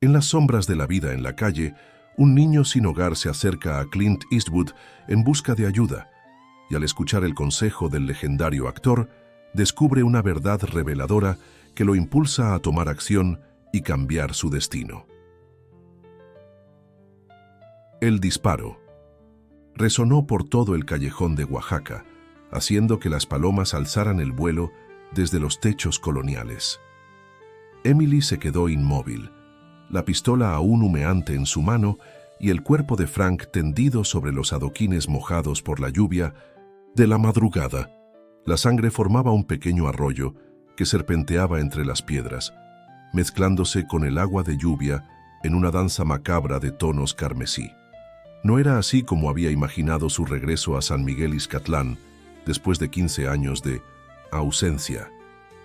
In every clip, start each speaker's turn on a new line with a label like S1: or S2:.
S1: En las sombras de la vida en la calle, un niño sin hogar se acerca a Clint Eastwood en busca de ayuda, y al escuchar el consejo del legendario actor, descubre una verdad reveladora que lo impulsa a tomar acción y cambiar su destino. El disparo resonó por todo el callejón de Oaxaca, haciendo que las palomas alzaran el vuelo desde los techos coloniales. Emily se quedó inmóvil, la pistola aún humeante en su mano y el cuerpo de Frank tendido sobre los adoquines mojados por la lluvia de la madrugada. La sangre formaba un pequeño arroyo que serpenteaba entre las piedras, mezclándose con el agua de lluvia en una danza macabra de tonos carmesí. No era así como había imaginado su regreso a San Miguel Ixcatlán después de 15 años de ausencia,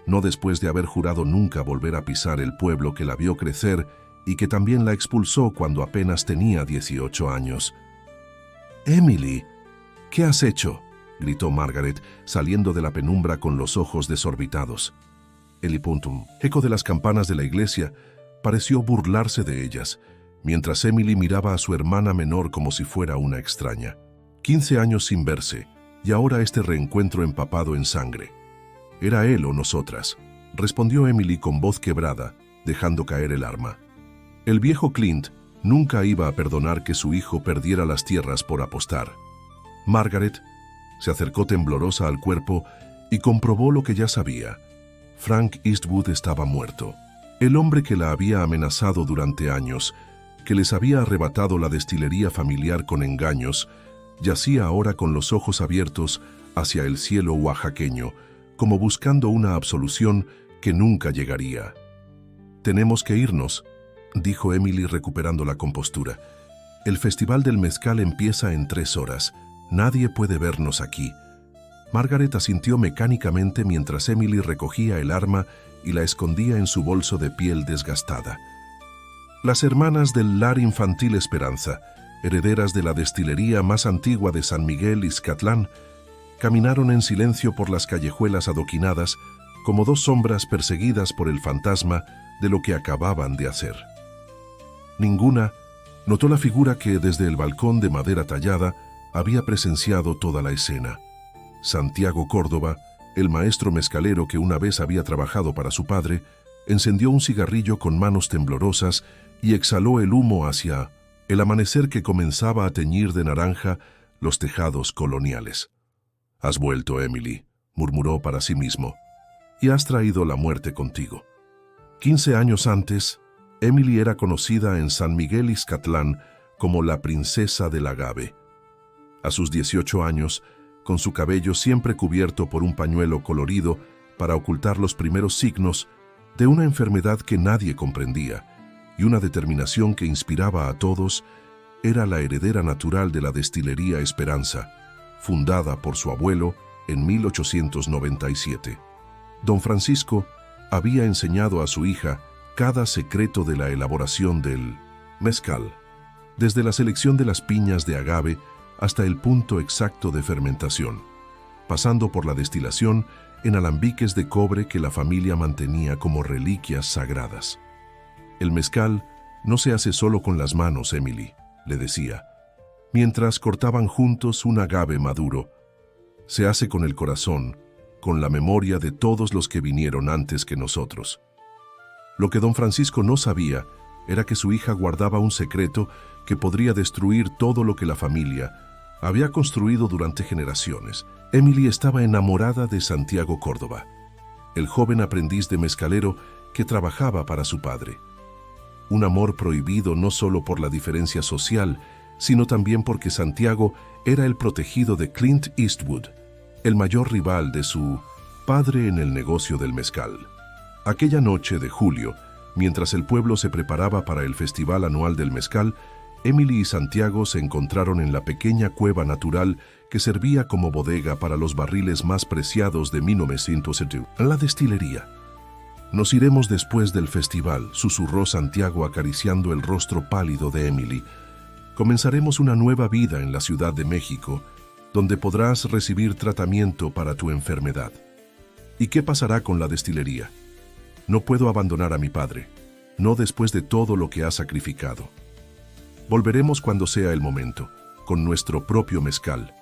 S1: no después de haber jurado nunca volver a pisar el pueblo que la vio crecer y que también la expulsó cuando apenas tenía 18 años. «Emily, ¿qué has hecho?», gritó Margaret, saliendo de la penumbra con los ojos desorbitados. El eco de las campanas de la iglesia pareció burlarse de ellas, mientras Emily miraba a su hermana menor como si fuera una extraña. 15 años sin verse, y ahora este reencuentro empapado en sangre. «¿Era él o nosotras?», respondió Emily con voz quebrada, dejando caer el arma. El viejo Clint nunca iba a perdonar que su hijo perdiera las tierras por apostar. Margaret se acercó temblorosa al cuerpo y comprobó lo que ya sabía. Frank Eastwood estaba muerto. El hombre que la había amenazado durante años, que les había arrebatado la destilería familiar con engaños, yacía ahora con los ojos abiertos hacia el cielo oaxaqueño, como buscando una absolución que nunca llegaría. «Tenemos que irnos», dijo Emily recuperando la compostura. «El Festival del Mezcal empieza en 3 horas. Nadie puede vernos aquí». Margaret asintió mecánicamente mientras Emily recogía el arma y la escondía en su bolso de piel desgastada. Las hermanas del Lar Infantil Esperanza, herederas de la destilería más antigua de San Miguel Ixcatlán, caminaron en silencio por las callejuelas adoquinadas como 2 sombras perseguidas por el fantasma de lo que acababan de hacer. Ninguna notó la figura que desde el balcón de madera tallada había presenciado toda la escena. Santiago Córdoba, el maestro mezcalero que una vez había trabajado para su padre, encendió un cigarrillo con manos temblorosas y exhaló el humo hacia el amanecer que comenzaba a teñir de naranja los tejados coloniales. «Has vuelto, Emily», murmuró para sí mismo, «y has traído la muerte contigo». 15 años antes, Emily era conocida en San Miguel Ixcatlán como la princesa del agave. A sus 18 años, con su cabello siempre cubierto por un pañuelo colorido para ocultar los primeros signos de una enfermedad que nadie comprendía y una determinación que inspiraba a todos, era la heredera natural de la destilería Esperanza, fundada por su abuelo en 1897. Don Francisco había enseñado a su hija cada secreto de la elaboración del mezcal, desde la selección de las piñas de agave hasta el punto exacto de fermentación, pasando por la destilación en alambiques de cobre que la familia mantenía como reliquias sagradas. «El mezcal no se hace solo con las manos, Emily», le decía, mientras cortaban juntos un agave maduro. «Se hace con el corazón, con la memoria de todos los que vinieron antes que nosotros». Lo que don Francisco no sabía era que su hija guardaba un secreto que podría destruir todo lo que la familia había construido durante generaciones. Emily estaba enamorada de Santiago Córdoba, el joven aprendiz de mezcalero que trabajaba para su padre. Un amor prohibido no solo por la diferencia social, sino también porque Santiago era el protegido de Clint Eastwood, el mayor rival de su padre en el negocio del mezcal. Aquella noche de julio, mientras el pueblo se preparaba para el festival anual del mezcal, Emily y Santiago se encontraron en la pequeña cueva natural que servía como bodega para los barriles más preciados de 1902, la destilería. «Nos iremos después del festival», susurró Santiago acariciando el rostro pálido de Emily. «Comenzaremos una nueva vida en la Ciudad de México, donde podrás recibir tratamiento para tu enfermedad». «¿Y qué pasará con la destilería?» «No puedo abandonar a mi padre. no después de todo lo que has sacrificado. Volveremos cuando sea el momento, con nuestro propio mezcal.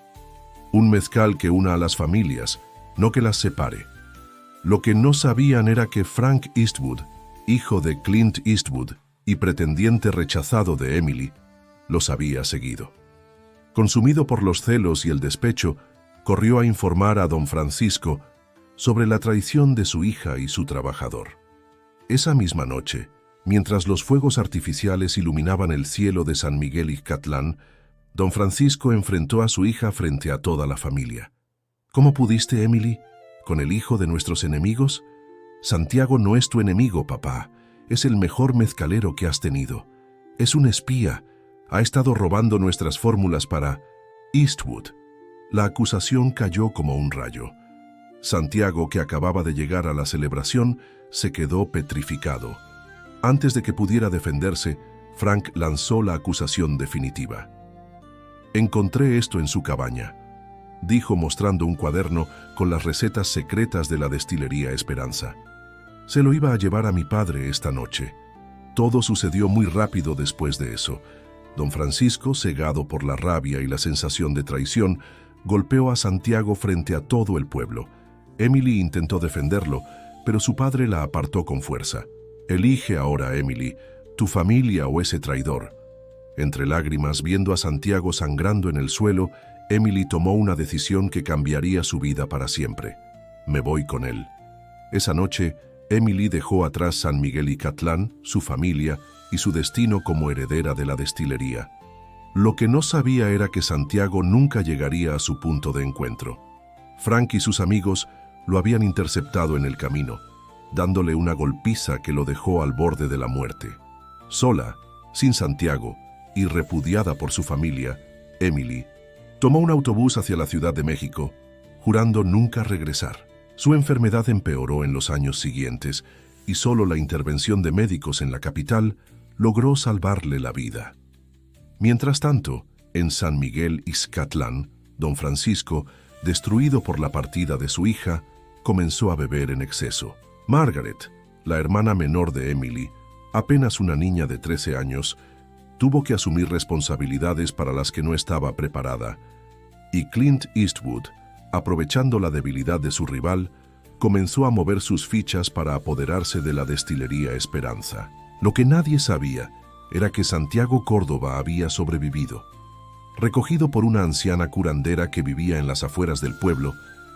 S1: Un mezcal que una a las familias, no que las separe. Lo que no sabían era que Frank Eastwood, hijo de Clint Eastwood y pretendiente rechazado de Emily, los había seguido. Consumido por los celos y el despecho, corrió a informar a don Francisco sobre la traición de su hija y su trabajador. Esa misma noche, mientras los fuegos artificiales iluminaban el cielo de San Miguel Ixcatlán, don Francisco enfrentó a su hija frente a toda la familia. ¿Cómo pudiste, Emily, con el hijo de nuestros enemigos? Santiago no es tu enemigo, papá. Es el mejor mezcalero que has tenido. Es un espía. Ha estado robando nuestras fórmulas para Eastwood. La acusación cayó como un rayo. Santiago, que acababa de llegar a la celebración, se quedó petrificado. Antes de que pudiera defenderse, Frank lanzó la acusación definitiva. «Encontré esto en su cabaña», dijo mostrando un cuaderno con las recetas secretas de la destilería Esperanza. «Se lo iba a llevar a mi padre esta noche». Todo sucedió muy rápido después de eso. Don Francisco, cegado por la rabia y la sensación de traición, golpeó a Santiago frente a todo el pueblo. Emily intentó defenderlo, pero su padre la apartó con fuerza. «Elige ahora, Emily, tu familia o ese traidor». Entre lágrimas, viendo a Santiago sangrando en el suelo, Emily tomó una decisión que cambiaría su vida para siempre. «Me voy con él». Esa noche, Emily dejó atrás San Miguel Ixcatlán, su familia y su destino como heredera de la destilería. Lo que no sabía era que Santiago nunca llegaría a su punto de encuentro. Frank y sus amigos lo habían interceptado en el camino, dándole una golpiza que lo dejó al borde de la muerte. Sola, sin Santiago y repudiada por su familia, Emily tomó un autobús hacia la Ciudad de México, jurando nunca regresar. Su enfermedad empeoró en los años siguientes y solo la intervención de médicos en la capital logró salvarle la vida. Mientras tanto, en San Miguel Ixcatlán, don Francisco, destruido por la partida de su hija, comenzó a beber en exceso. Margaret, la hermana menor de Emily, apenas una niña de 13 años, tuvo que asumir responsabilidades para las que no estaba preparada, y Clint Eastwood, aprovechando la debilidad de su rival, comenzó a mover sus fichas para apoderarse de la destilería Esperanza. Lo que nadie sabía era que Santiago Córdoba había sobrevivido. Recogido por una anciana curandera que vivía en las afueras del pueblo,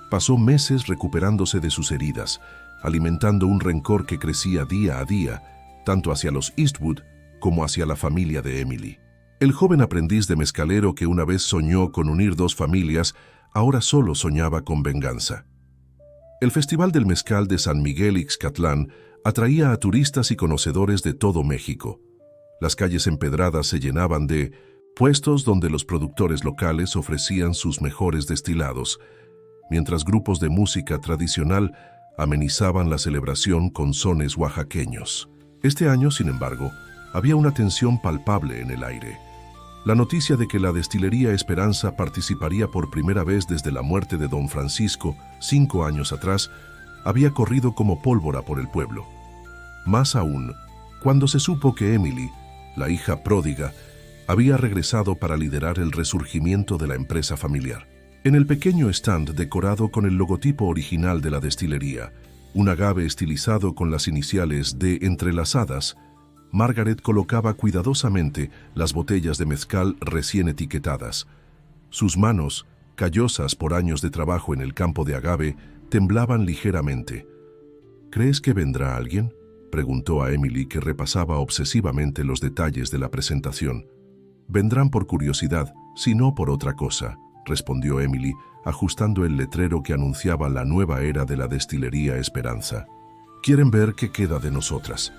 S1: pasó meses recuperándose de sus heridas, alimentando un rencor que crecía día a día, tanto hacia los Eastwood como hacia la familia de Emily. El joven aprendiz de mezcalero que una vez soñó con unir dos familias, ahora solo soñaba con venganza. El Festival del Mezcal de San Miguel Ixcatlán atraía a turistas y conocedores de todo México. Las calles empedradas se llenaban de puestos donde los productores locales ofrecían sus mejores destilados, mientras grupos de música tradicional amenizaban la celebración con sones oaxaqueños. Este año, sin embargo, había una tensión palpable en el aire. La noticia de que la destilería Esperanza participaría por primera vez desde la muerte de don Francisco 5 años atrás había corrido como pólvora por el pueblo. Más aún, cuando se supo que Emily, la hija pródiga, había regresado para liderar el resurgimiento de la empresa familiar. En el pequeño stand decorado con el logotipo original de la destilería, un agave estilizado con las iniciales de entrelazadas, Margaret colocaba cuidadosamente las botellas de mezcal recién etiquetadas. Sus manos, callosas por años de trabajo en el campo de agave, temblaban ligeramente. «¿Crees que vendrá alguien?», preguntó a Emily, que repasaba obsesivamente los detalles de la presentación. «Vendrán por curiosidad, si no por otra cosa», respondió Emily, ajustando el letrero que anunciaba la nueva era de la destilería Esperanza. «Quieren ver qué queda de nosotras».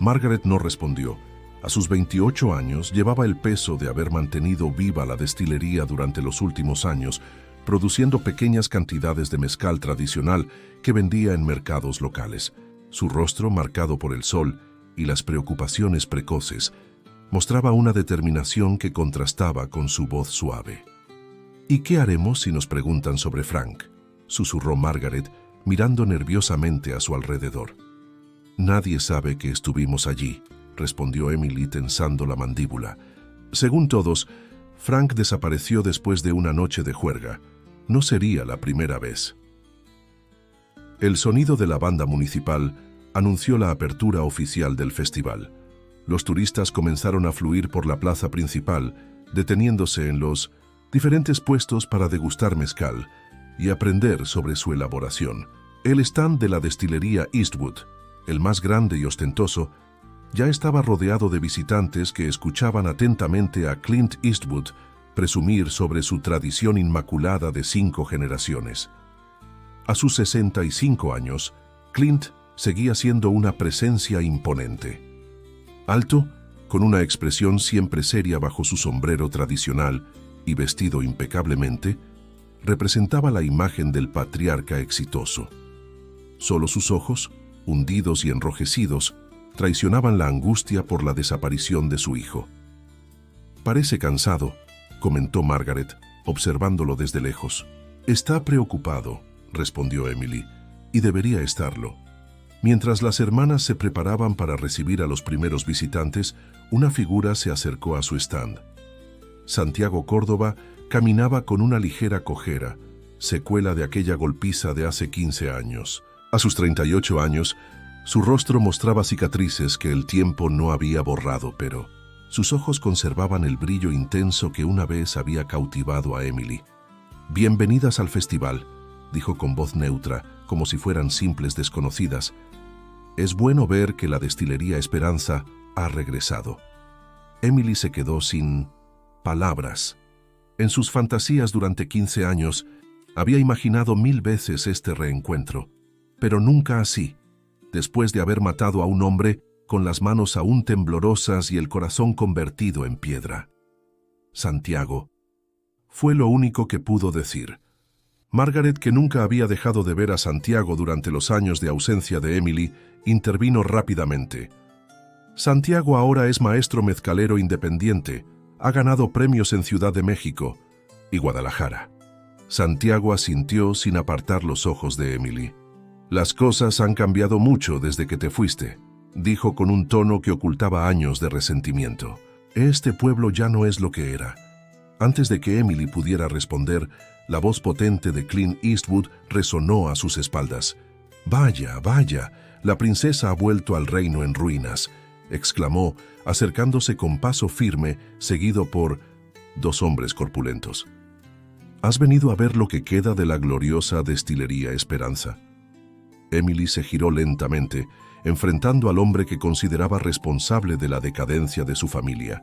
S1: Margaret no respondió. A sus 28 años llevaba el peso de haber mantenido viva la destilería durante los últimos años, produciendo pequeñas cantidades de mezcal tradicional que vendía en mercados locales. Su rostro, marcado por el sol y las preocupaciones precoces, mostraba una determinación que contrastaba con su voz suave. «¿Y qué haremos si nos preguntan sobre Frank?», susurró Margaret, mirando nerviosamente a su alrededor. Nadie sabe que estuvimos allí, respondió Emily tensando la mandíbula. Según todos, Frank desapareció después de una noche de juerga. No sería la primera vez. El sonido de la banda municipal anunció la apertura oficial del festival. Los turistas comenzaron a fluir por la plaza principal, deteniéndose en los diferentes puestos para degustar mezcal y aprender sobre su elaboración. El stand de la destilería Eastwood, el más grande y ostentoso, ya estaba rodeado de visitantes que escuchaban atentamente a Clint Eastwood presumir sobre su tradición inmaculada de 5 generaciones. A sus 65 años, Clint seguía siendo una presencia imponente. Alto, con una expresión siempre seria bajo su sombrero tradicional y vestido impecablemente, representaba la imagen del patriarca exitoso. Solo sus ojos, hundidos y enrojecidos, traicionaban la angustia por la desaparición de su hijo. «Parece cansado», comentó Margaret, observándolo desde lejos. «Está preocupado», respondió Emily, «y debería estarlo». Mientras las hermanas se preparaban para recibir a los primeros visitantes, una figura se acercó a su stand. Santiago Córdoba caminaba con una ligera cojera, secuela de aquella golpiza de hace 15 años. A sus 38 años, su rostro mostraba cicatrices que el tiempo no había borrado, pero sus ojos conservaban el brillo intenso que una vez había cautivado a Emily. «Bienvenidas al festival», dijo con voz neutra, como si fueran simples desconocidas. «Es bueno ver que la destilería Esperanza ha regresado». Emily se quedó sin palabras. En sus fantasías durante 15 años, había imaginado 1000 veces este reencuentro, pero nunca así, después de haber matado a un hombre con las manos aún temblorosas y el corazón convertido en piedra. «Santiago», fue lo único que pudo decir. Margaret, que nunca había dejado de ver a Santiago durante los años de ausencia de Emily, intervino rápidamente. «Santiago ahora es maestro mezcalero independiente, ha ganado premios en Ciudad de México y Guadalajara». Santiago asintió sin apartar los ojos de Emily. «Las cosas han cambiado mucho desde que te fuiste», dijo con un tono que ocultaba años de resentimiento. «Este pueblo ya no es lo que era». Antes de que Emily pudiera responder, la voz potente de Clint Eastwood resonó a sus espaldas. «Vaya, vaya, la princesa ha vuelto al reino en ruinas», exclamó, acercándose con paso firme, seguido por 2 hombres corpulentos. «¿Has venido a ver lo que queda de la gloriosa destilería Esperanza?» Emily se giró lentamente, enfrentando al hombre que consideraba responsable de la decadencia de su familia.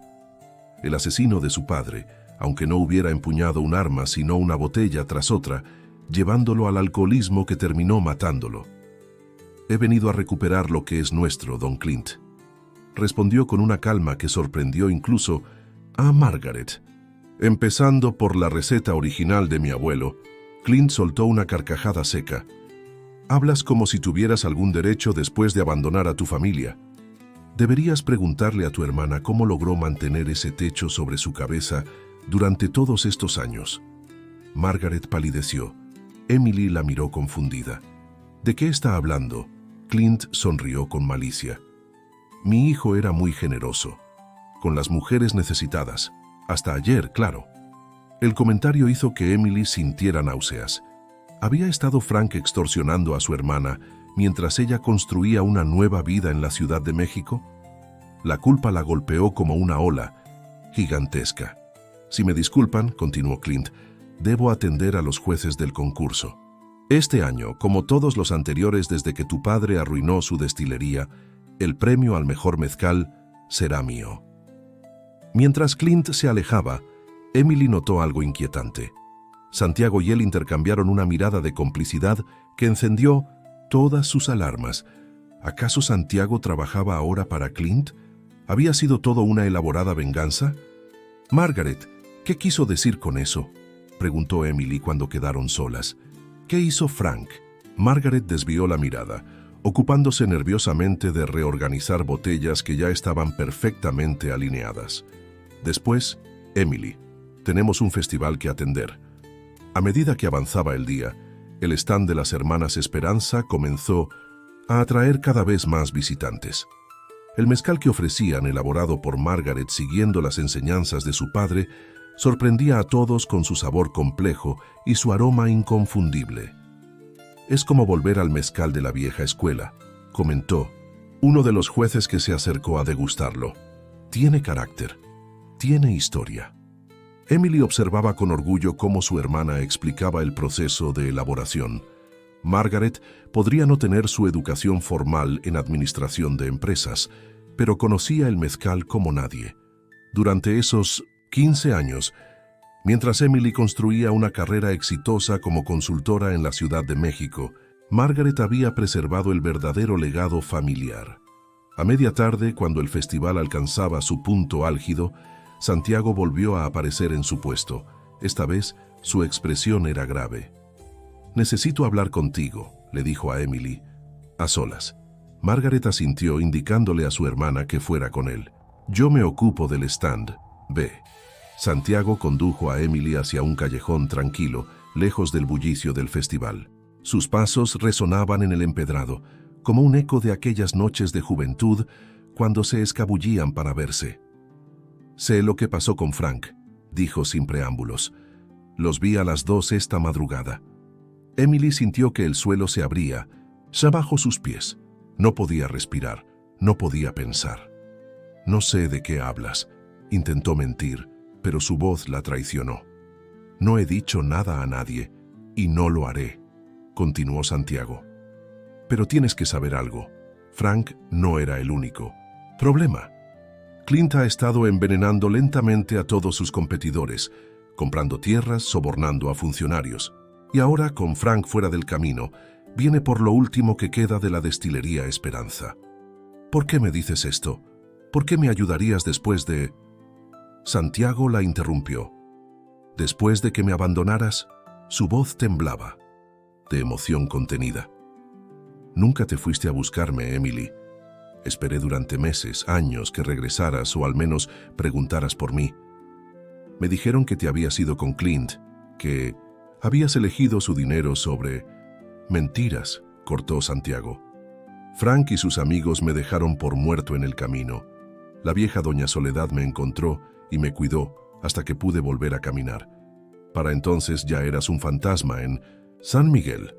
S1: El asesino de su padre, aunque no hubiera empuñado un arma sino una botella tras otra, llevándolo al alcoholismo que terminó matándolo. «He venido a recuperar lo que es nuestro, don Clint», respondió con una calma que sorprendió incluso a Margaret. Empezando por la receta original de mi abuelo, Clint soltó una carcajada seca. «Hablas como si tuvieras algún derecho después de abandonar a tu familia. Deberías preguntarle a tu hermana cómo logró mantener ese techo sobre su cabeza durante todos estos años». Margaret palideció. Emily la miró confundida. «¿De qué está hablando?». Clint sonrió con malicia. «Mi hijo era muy generoso, con las mujeres necesitadas. Hasta ayer, claro». El comentario hizo que Emily sintiera náuseas. ¿Había estado Frank extorsionando a su hermana mientras ella construía una nueva vida en la Ciudad de México? La culpa la golpeó como una ola gigantesca. «Si me disculpan», continuó Clint, «debo atender a los jueces del concurso. Este año, como todos los anteriores desde que tu padre arruinó su destilería, el premio al mejor mezcal será mío». Mientras Clint se alejaba, Emily notó algo inquietante. Santiago y él intercambiaron una mirada de complicidad que encendió todas sus alarmas. ¿Acaso Santiago trabajaba ahora para Clint? ¿Había sido todo una elaborada venganza? «Margaret, ¿qué quiso decir con eso?», preguntó Emily cuando quedaron solas. «¿Qué hizo Frank?». Margaret desvió la mirada, ocupándose nerviosamente de reorganizar botellas que ya estaban perfectamente alineadas. Después, «Emily, tenemos un festival que atender». A medida que avanzaba el día, el stand de las hermanas Esperanza comenzó a atraer cada vez más visitantes. El mezcal que ofrecían, elaborado por Margaret siguiendo las enseñanzas de su padre, sorprendía a todos con su sabor complejo y su aroma inconfundible. «Es como volver al mezcal de la vieja escuela», comentó uno de los jueces que se acercó a degustarlo. «Tiene carácter, tiene historia». Emily observaba con orgullo cómo su hermana explicaba el proceso de elaboración. Margaret podría no tener su educación formal en administración de empresas, pero conocía el mezcal como nadie. Durante esos 15 años, mientras Emily construía una carrera exitosa como consultora en la Ciudad de México, Margaret había preservado el verdadero legado familiar. A media tarde, cuando el festival alcanzaba su punto álgido, Santiago volvió a aparecer en su puesto. Esta vez, su expresión era grave. «Necesito hablar contigo», le dijo a Emily, a solas. Margaret asintió, indicándole a su hermana que fuera con él. «Yo me ocupo del stand. Ve». Santiago condujo a Emily hacia un callejón tranquilo, lejos del bullicio del festival. Sus pasos resonaban en el empedrado, como un eco de aquellas noches de juventud cuando se escabullían para verse. «Sé lo que pasó con Frank», dijo sin preámbulos. «Los vi a las 2 esta madrugada». Emily sintió que el suelo se abría, ya bajo sus pies. No podía respirar, no podía pensar. «No sé de qué hablas», intentó mentir, pero su voz la traicionó. «No he dicho nada a nadie, y no lo haré», continuó Santiago. «Pero tienes que saber algo. Frank no era el único problema. Clint ha estado envenenando lentamente a todos sus competidores, comprando tierras, sobornando a funcionarios. Y ahora, con Frank fuera del camino, viene por lo último que queda de la destilería Esperanza. ¿Por qué me dices esto? ¿Por qué me ayudarías después de...?» Santiago la interrumpió. «Después de que me abandonaras», su voz temblaba, de emoción contenida. «Nunca te fuiste a buscarme, Emily. Esperé durante meses, años, que regresaras o al menos preguntaras por mí. Me dijeron que te habías ido con Clint, que habías elegido su dinero sobre...» «Mentiras», cortó Santiago. «Frank y sus amigos me dejaron por muerto en el camino. La vieja doña Soledad me encontró y me cuidó hasta que pude volver a caminar. Para entonces ya eras un fantasma en San Miguel».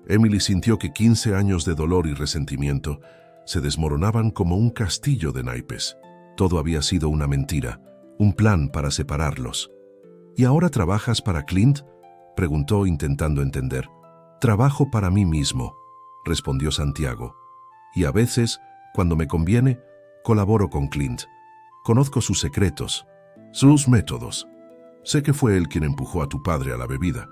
S1: Emily sintió que 15 años de dolor y resentimiento se desmoronaban como un castillo de naipes. Todo había sido una mentira, un plan para separarlos. «¿Y ahora trabajas para Clint?», preguntó intentando entender. «Trabajo para mí mismo», respondió Santiago. «Y a veces, cuando me conviene, colaboro con Clint. Conozco sus secretos, sus métodos. Sé que fue él quien empujó a tu padre a la bebida,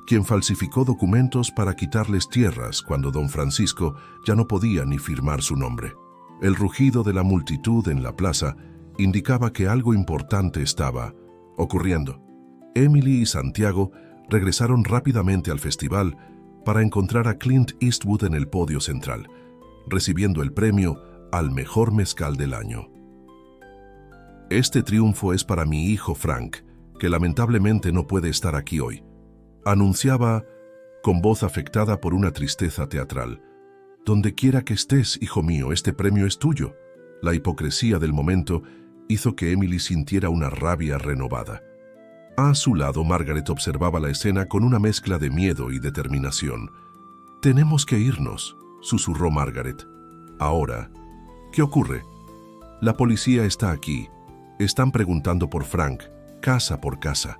S1: quien falsificó documentos para quitarles tierras cuando don Francisco ya no podía ni firmar su nombre. El rugido de la multitud en la plaza indicaba que algo importante estaba ocurriendo». Emily y Santiago regresaron rápidamente al festival para encontrar a Clint Eastwood en el podio central, recibiendo el premio al mejor mezcal del año. «Este triunfo es para mi hijo Frank, que lamentablemente no puede estar aquí hoy», anunciaba con voz afectada por una tristeza teatral. «Donde quiera que estés, hijo mío, este premio es tuyo». La hipocresía del momento hizo que Emily sintiera una rabia renovada. A su lado, Margaret observaba la escena con una mezcla de miedo y determinación. «Tenemos que irnos», susurró Margaret. «Ahora, ¿qué ocurre?» «La policía está aquí. Están preguntando por Frank, casa por casa».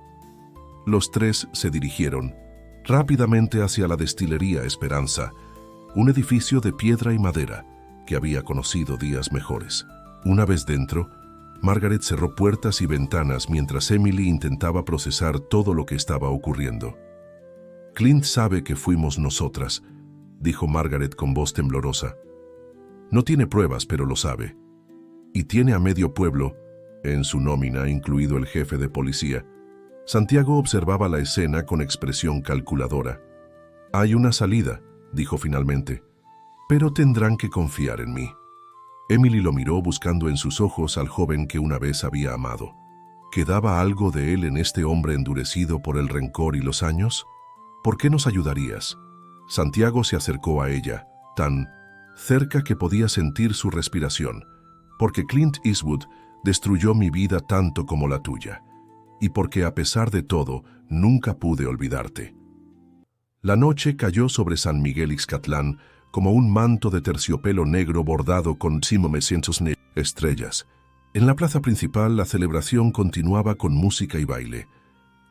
S1: Los tres se dirigieron rápidamente hacia la destilería Esperanza, un edificio de piedra y madera que había conocido días mejores. Una vez dentro, Margaret cerró puertas y ventanas mientras Emily intentaba procesar todo lo que estaba ocurriendo. «Clint sabe que fuimos nosotras», dijo Margaret con voz temblorosa. «No tiene pruebas, pero lo sabe. Y tiene a medio pueblo en su nómina, incluido el jefe de policía». Santiago observaba la escena con expresión calculadora. «Hay una salida», dijo finalmente, «pero tendrán que confiar en mí». Emily lo miró buscando en sus ojos al joven que una vez había amado. ¿Quedaba algo de él en este hombre endurecido por el rencor y los años? «¿Por qué nos ayudarías?» Santiago se acercó a ella, tan cerca que podía sentir su respiración, porque Clint Eastwood destruyó mi vida tanto como la tuya, y porque a pesar de todo, nunca pude olvidarte. La noche cayó sobre San Miguel Ixcatlán como un manto de terciopelo negro bordado con 500 estrellas. En la plaza principal la celebración continuaba con música y baile.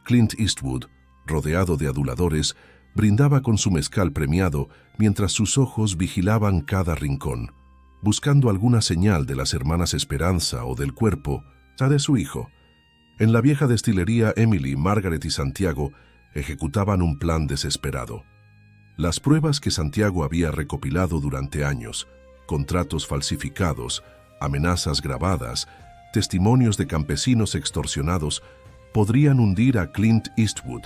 S1: Clint Eastwood, rodeado de aduladores, brindaba con su mezcal premiado mientras sus ojos vigilaban cada rincón, buscando alguna señal de las hermanas Esperanza o del cuerpo de su hijo. En la vieja destilería, Emily, Margaret y Santiago ejecutaban un plan desesperado. Las pruebas que Santiago había recopilado durante años, contratos falsificados, amenazas grabadas, testimonios de campesinos extorsionados, podrían hundir a Clint Eastwood,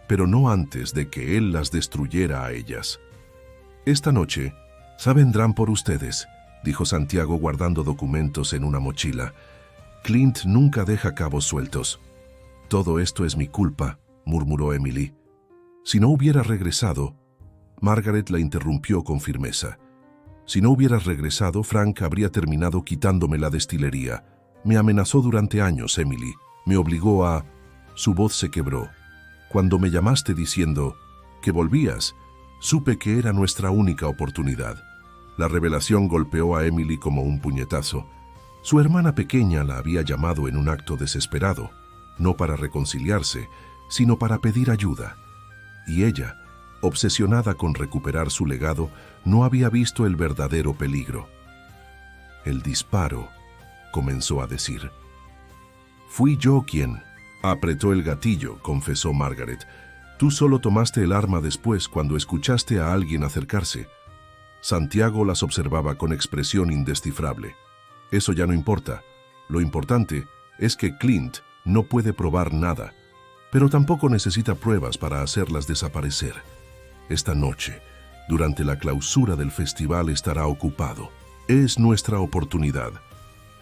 S1: pero no antes de que él las destruyera a ellas. Esta noche, vendrán por ustedes, dijo Santiago guardando documentos en una mochila. Clint nunca deja cabos sueltos. Todo esto es mi culpa, murmuró Emily. Si no hubiera regresado, Margaret la interrumpió con firmeza. Si no hubieras regresado, Frank habría terminado quitándome la destilería. Me amenazó durante años, Emily. Me obligó a... Su voz se quebró. Cuando me llamaste diciendo que volvías, supe que era nuestra única oportunidad. La revelación golpeó a Emily como un puñetazo. Su hermana pequeña la había llamado en un acto desesperado, no para reconciliarse, sino para pedir ayuda. Y ella, obsesionada con recuperar su legado, no había visto el verdadero peligro. El disparo, comenzó a decir. Fui yo quien apretó el gatillo, confesó Margaret. Tú solo tomaste el arma después cuando escuchaste a alguien acercarse. Santiago las observaba con expresión indescifrable. Eso ya no importa. Lo importante es que Clint no puede probar nada, pero tampoco necesita pruebas para hacerlas desaparecer. Esta noche, durante la clausura del festival, estará ocupado. Es nuestra oportunidad.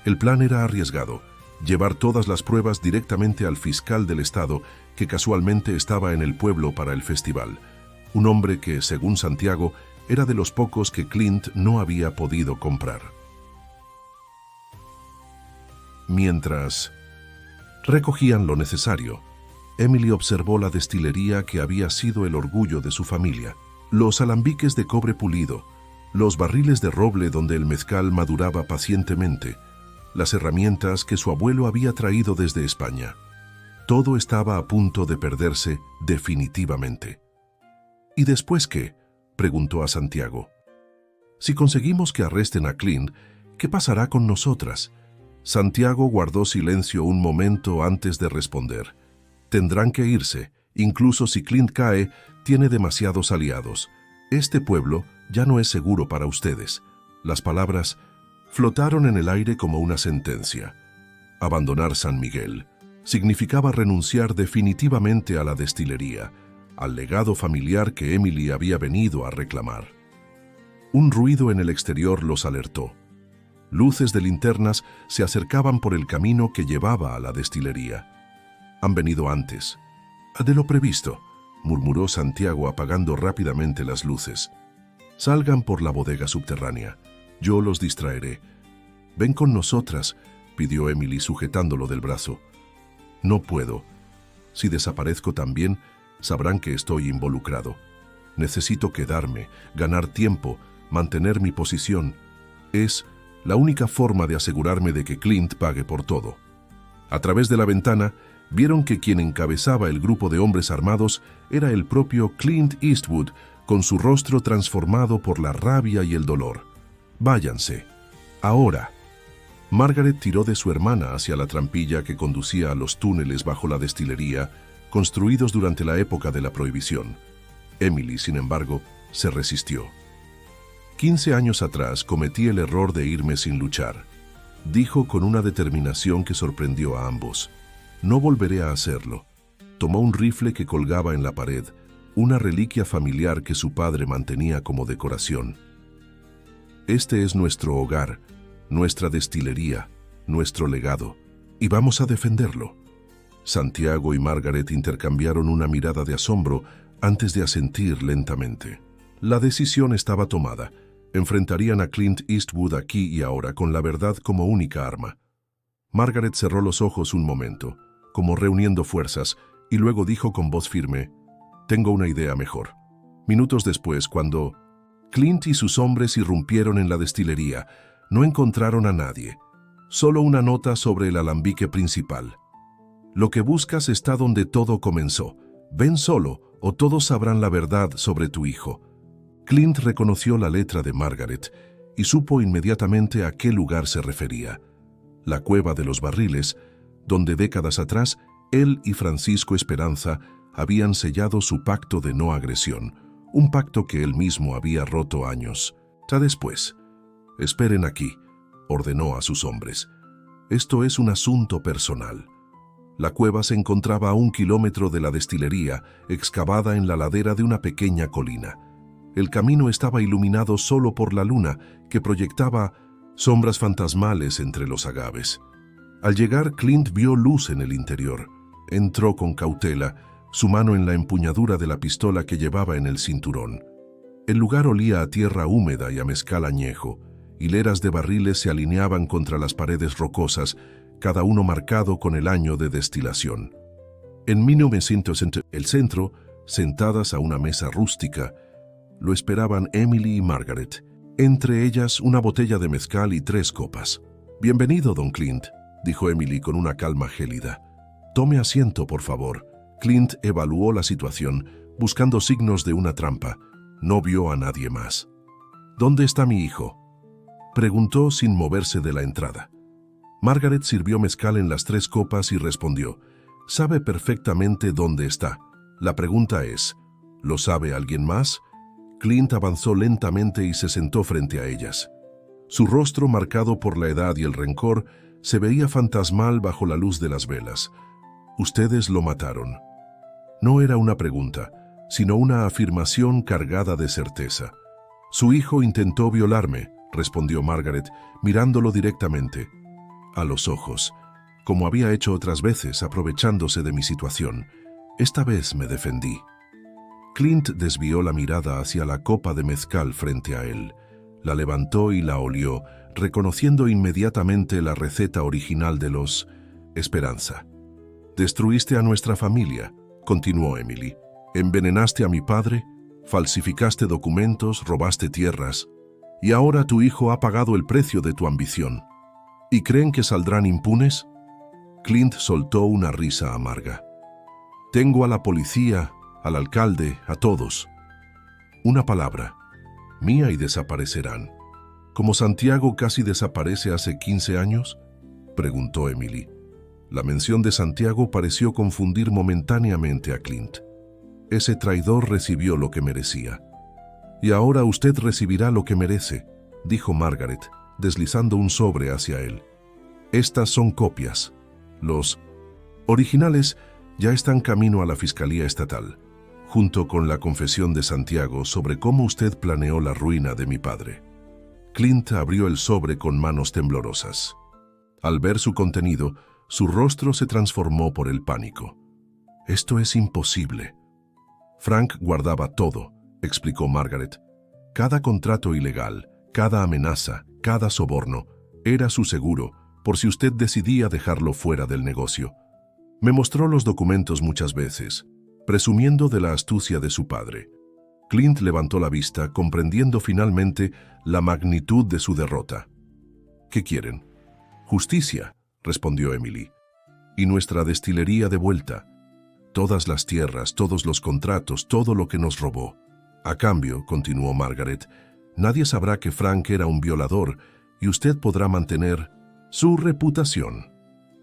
S1: El plan era arriesgado, llevar todas las pruebas directamente al fiscal del estado que casualmente estaba en el pueblo para el festival. Un hombre que, según Santiago, era de los pocos que Clint no había podido comprar. Mientras recogían lo necesario, Emily observó la destilería que había sido el orgullo de su familia, los alambiques de cobre pulido, los barriles de roble donde el mezcal maduraba pacientemente, las herramientas que su abuelo había traído desde España. Todo estaba a punto de perderse definitivamente. ¿Y después qué?, preguntó a Santiago. Si conseguimos que arresten a Clint, ¿qué pasará con nosotras? Santiago guardó silencio un momento antes de responder. Tendrán que irse, incluso si Clint cae, tiene demasiados aliados. Este pueblo ya no es seguro para ustedes. Las palabras flotaron en el aire como una sentencia. Abandonar San Miguel significaba renunciar definitivamente a la destilería, al legado familiar que Emily había venido a reclamar. Un ruido en el exterior los alertó. Luces de linternas se acercaban por el camino que llevaba a la destilería. Han venido antes. De lo previsto, murmuró Santiago apagando rápidamente las luces. Salgan por la bodega subterránea. Yo los distraeré. Ven con nosotras, pidió Emily sujetándolo del brazo. No puedo. Si desaparezco también, sabrán que estoy involucrado. Necesito quedarme, ganar tiempo, mantener mi posición. Es la única forma de asegurarme de que Clint pague por todo. A través de la ventana, vieron que quien encabezaba el grupo de hombres armados era el propio Clint Eastwood, con su rostro transformado por la rabia y el dolor. Váyanse. Ahora. Margaret tiró de su hermana hacia la trampilla que conducía a los túneles bajo la destilería, construidos durante la época de la prohibición. Emily, sin embargo, se resistió. 15 años atrás cometí el error de irme sin luchar, dijo con una determinación que sorprendió a ambos. No volveré a hacerlo. Tomó un rifle que colgaba en la pared, una reliquia familiar que su padre mantenía como decoración. Este es nuestro hogar, nuestra destilería, nuestro legado, y vamos a defenderlo. Santiago y Margaret intercambiaron una mirada de asombro antes de asentir lentamente. La decisión estaba tomada. Enfrentarían a Clint Eastwood aquí y ahora con la verdad como única arma. Margaret cerró los ojos un momento, como reuniendo fuerzas, y luego dijo con voz firme: «Tengo una idea mejor». Minutos después, cuando Clint y sus hombres irrumpieron en la destilería, no encontraron a nadie, solo una nota sobre el alambique principal. «Lo que buscas está donde todo comenzó. Ven solo, o todos sabrán la verdad sobre tu hijo». Clint reconoció la letra de Margaret y supo inmediatamente a qué lugar se refería: la cueva de los barriles, donde décadas atrás él y Francisco Esperanza habían sellado su pacto de no agresión, un pacto que él mismo había roto años después. «Esperen aquí», ordenó a sus hombres. «Esto es un asunto personal». La cueva se encontraba a 1 kilómetro de la destilería, excavada en la ladera de una pequeña colina. El camino estaba iluminado solo por la luna, que proyectaba sombras fantasmales entre los agaves. Al llegar, Clint vio luz en el interior. Entró con cautela, su mano en la empuñadura de la pistola que llevaba en el cinturón. El lugar olía a tierra húmeda y a mezcal añejo. Hileras de barriles se alineaban contra las paredes rocosas, cada uno marcado con el año de destilación. En 1960, el centro, sentadas a una mesa rústica, lo esperaban Emily y Margaret, entre ellas una botella de mezcal y 3 copas. «Bienvenido, don Clint», dijo Emily con una calma gélida. «Tome asiento, por favor». Clint evaluó la situación, buscando signos de una trampa. No vio a nadie más. «¿Dónde está mi hijo?», preguntó sin moverse de la entrada. Margaret sirvió mezcal en las 3 copas y respondió: «Sabe perfectamente dónde está. La pregunta es, ¿lo sabe alguien más?». Clint avanzó lentamente y se sentó frente a ellas. Su rostro, marcado por la edad y el rencor, se veía fantasmal bajo la luz de las velas. «Ustedes lo mataron». No era una pregunta, sino una afirmación cargada de certeza. «Su hijo intentó violarme», respondió Margaret, mirándolo directamente a los ojos, como había hecho otras veces, aprovechándose de mi situación. «Esta vez me defendí». Clint desvió la mirada hacia la copa de mezcal frente a él. La levantó y la olió, reconociendo inmediatamente la receta original de los Esperanza. «Destruiste a nuestra familia», continuó Emily. «Envenenaste a mi padre, falsificaste documentos, robaste tierras, y ahora tu hijo ha pagado el precio de tu ambición. ¿Y creen que saldrán impunes?». Clint soltó una risa amarga. «Tengo a la policía, al alcalde, a todos. Una palabra, mía, y desaparecerán». «¿Como Santiago casi desaparece hace 15 años?» preguntó Emily. La mención de Santiago pareció confundir momentáneamente a Clint. Ese traidor recibió lo que merecía. «Y ahora usted recibirá lo que merece», dijo Margaret, deslizando un sobre hacia él. «Estas son copias. Los originales ya están camino a la Fiscalía Estatal, junto con la confesión de Santiago sobre cómo usted planeó la ruina de mi padre». Clint abrió el sobre con manos temblorosas. Al ver su contenido, su rostro se transformó por el pánico. «Esto es imposible». «Frank guardaba todo», explicó Margaret. «Cada contrato ilegal, cada amenaza, cada soborno, era su seguro, por si usted decidía dejarlo fuera del negocio. Me mostró los documentos muchas veces, presumiendo de la astucia de su padre». Clint levantó la vista, comprendiendo finalmente la magnitud de su derrota. «¿Qué quieren?». «Justicia», respondió Emily. «Y nuestra destilería de vuelta. Todas las tierras, todos los contratos, todo lo que nos robó. A cambio», continuó Margaret, «nadie sabrá que Frank era un violador y usted podrá mantener su reputación.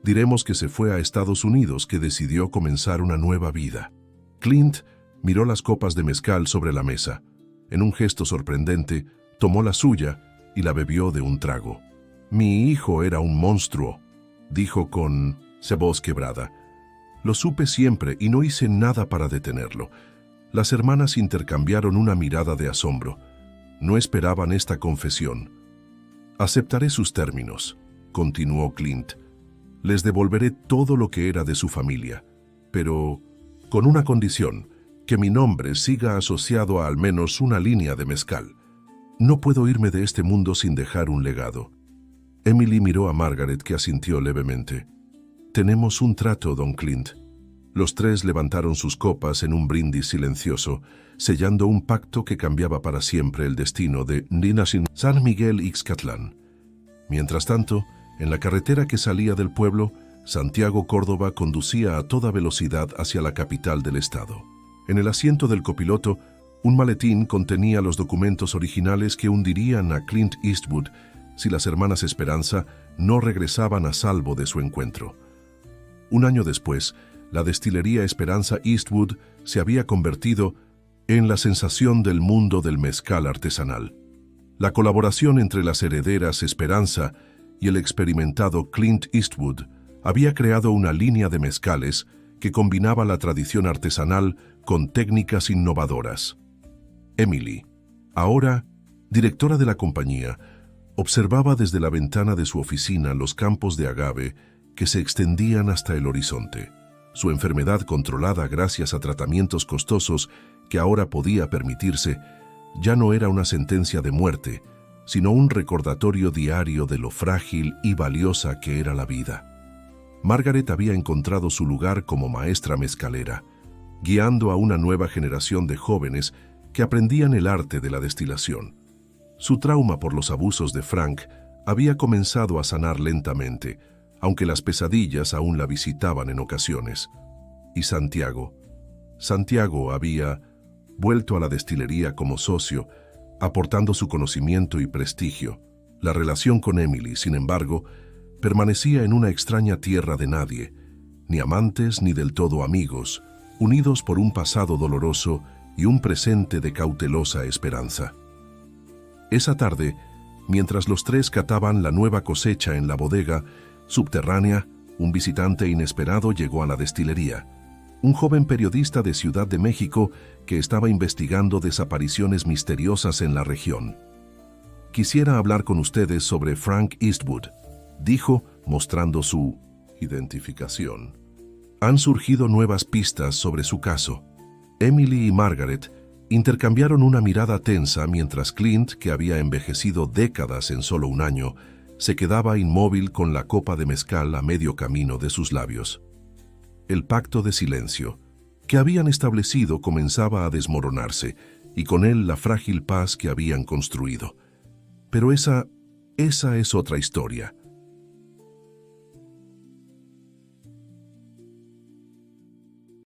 S1: Diremos que se fue a Estados Unidos, que decidió comenzar una nueva vida». Clint miró las copas de mezcal sobre la mesa. En un gesto sorprendente, tomó la suya y la bebió de un trago. «Mi hijo era un monstruo», dijo con voz quebrada. «Lo supe siempre y no hice nada para detenerlo». Las hermanas intercambiaron una mirada de asombro. No esperaban esta confesión. «Aceptaré sus términos», continuó Clint. «Les devolveré todo lo que era de su familia, pero con una condición: que mi nombre siga asociado a al menos una línea de mezcal». No puedo irme de este mundo sin dejar un legado. Emily miró a Margaret, que asintió levemente. Tenemos un trato, don Clint. Los tres levantaron sus copas en un brindis silencioso, sellando un pacto que cambiaba para siempre el destino de Ninasin San Miguel Ixcatlán. Mientras tanto, en la carretera que salía del pueblo, Santiago Córdoba conducía a toda velocidad hacia la capital del estado. En el asiento del copiloto, un maletín contenía los documentos originales que hundirían a Clint Eastwood si las hermanas Esperanza no regresaban a salvo de su encuentro. Un año después, la destilería Esperanza Eastwood se había convertido en la sensación del mundo del mezcal artesanal. La colaboración entre las herederas Esperanza y el experimentado Clint Eastwood había creado una línea de mezcales que combinaba la tradición artesanal con técnicas innovadoras. Emily, ahora directora de la compañía, observaba desde la ventana de su oficina los campos de agave que se extendían hasta el horizonte. Su enfermedad, controlada gracias a tratamientos costosos que ahora podía permitirse, ya no era una sentencia de muerte, sino un recordatorio diario de lo frágil y valiosa que era la vida. Margaret había encontrado su lugar como maestra mezcalera, guiando a una nueva generación de jóvenes que aprendían el arte de la destilación. Su trauma por los abusos de Frank había comenzado a sanar lentamente, aunque las pesadillas aún la visitaban en ocasiones. Y Santiago había vuelto a la destilería como socio, aportando su conocimiento y prestigio. La relación con Emily, sin embargo, permanecía en una extraña tierra de nadie, ni amantes ni del todo amigos, unidos por un pasado doloroso y un presente de cautelosa esperanza. Esa tarde, mientras los tres cataban la nueva cosecha en la bodega subterránea, un visitante inesperado llegó a la destilería. Un joven periodista de Ciudad de México que estaba investigando desapariciones misteriosas en la región. «Quisiera hablar con ustedes sobre Frank Eastwood», dijo, mostrando su identificación. «Han surgido nuevas pistas sobre su caso». Emily y Margaret intercambiaron una mirada tensa mientras Clint, que había envejecido décadas en solo un año, se quedaba inmóvil con la copa de mezcal a medio camino de sus labios. El pacto de silencio que habían establecido comenzaba a desmoronarse, y con él la frágil paz que habían construido. Pero esa es otra historia.